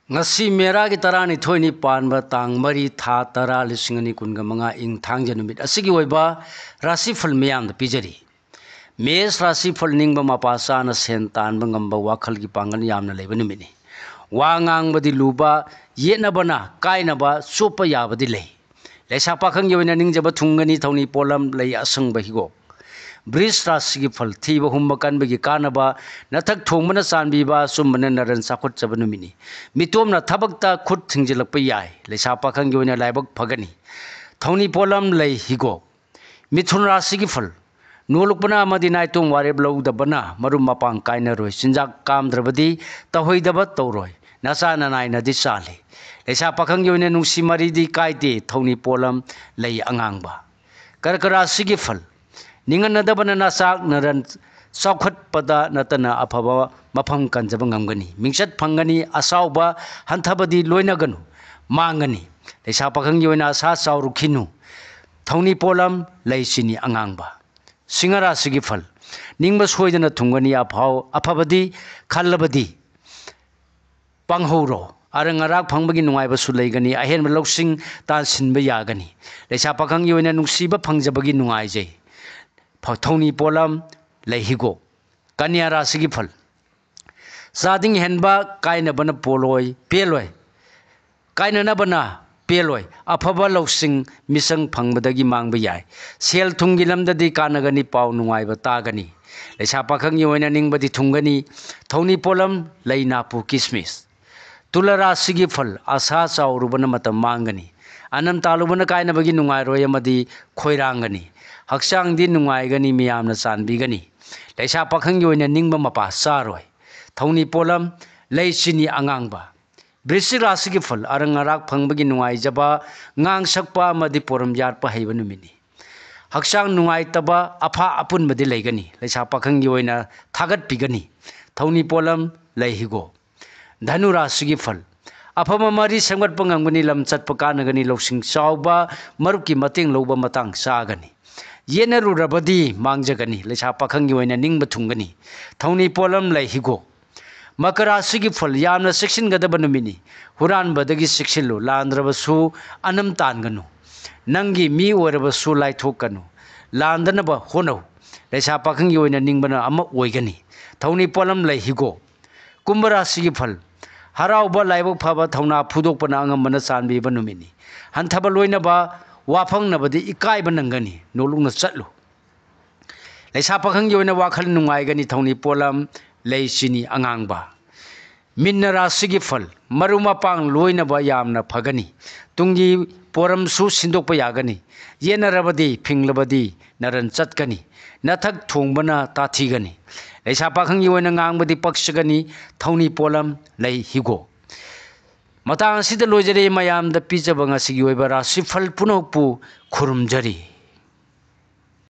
ngasi mera gi tarani thoini panba tang mari tha tara lisingani kunga manga ing thangja numit asigi oiba rasi phal miyam da pijari mes rasi phal ningba mapasa na sen tan bangamba wakhal gi pangan yamna leiba numini wa ngang badi luba yena bana kaina ba sopa yabadi lei leisa pakhang yoina ningjaba thungani thoni polam lei asang ba higo Bris rasi gi phal thiba humba kan bagi kanaba nathak thongmana sanbi ba summana naran sakhut chabanumini mitom na thabakta khut thingjilak pa yai leisa pakhang yoina laibak phagani thoni polam lei higo mithun rasi gi phal nolukpana amadi naitum wareb lawdabana marum mapang kaina roi sinjak kamdrabadi tahoidaba tawroi nasa nanai nadi sali leisa pakhang yoina nungsi maridi kaide thoni polam lei angangba karkara sigi phal ninganadabana nasak naran saukhat pada natana afaba mafam kanjaba ngamgani mingsat phangani asauba hanthabadi loinaganu mangani leisa pakhang yoina asa saurukhinu thoni polam leisini angangba singara sigi phal ningba soidana thungani afau afabadi khallabadi panghoro arangarak phangbagi nungaiba sulaigani ahen loksing tan sinba yagani leisa pakhang yoina nungsiba phangjabagi nungaijai thoni polam leihigo kanya rasigi phal sading henba kaina bana poloi peloi kaina na bana peloi afaba loksing misang phangbadagi mangba yai sel thungi lamdadi kanagani pau nungaiba tagani leisa pakhang yoina ningbadi thungani thoni polam leina pu kismis tulara sigi phal asa chaurubana matam mangani anam talubana kaina bagi nungai roi amadi khoirangani haksang di nungai gani miyamna sanbigani leisa pakhang yoina ningba mapa saroi thoni polam leisini angangba brisi rasigi phal arangarak phangbagi nungai jaba ngang sakpa amadi poram yarpa heibanumini haksang nungai taba apha apun madi leigani leisa pakhang yoina thagat pigani thoni polam leihigo dhanu rasigi phal afama mari sangat pangamgani lam chatpa kanagani loksing chauba marupki mating loba matang sagani yenaru rabadi mangjagani leisa pakhang yoina ningba thungani thoni polam leihigo makara sigi phal yamna section gadaba numini huran badagi section lo landrabasu anam tanganu nangi mi orabasu lai thokanu landanaba honau leisa pakhang yoina ningbana ama oigani thoni polam leihigo kumbara sigi phal harauba laibok phaba thona phudokpana angamana sanbiba numini hanthaba loinaba wafangnabadi ikaiba nangani nolungna chatlu leisa pakhang yoina wakhal nungaigani thoni polam leisini angangba minna rasigi phal maruma pang loinaba yamna phagani tungi poram su sindokpa yagani yena rabadi phinglabadi naran chatkani nathak thongbana tathigani leisa pakhang yoina ngangbadi pakshagani thoni polam lei higo matang sida lojare mayam da pijaba ngasi yoiba rasi phal punokpu khurumjari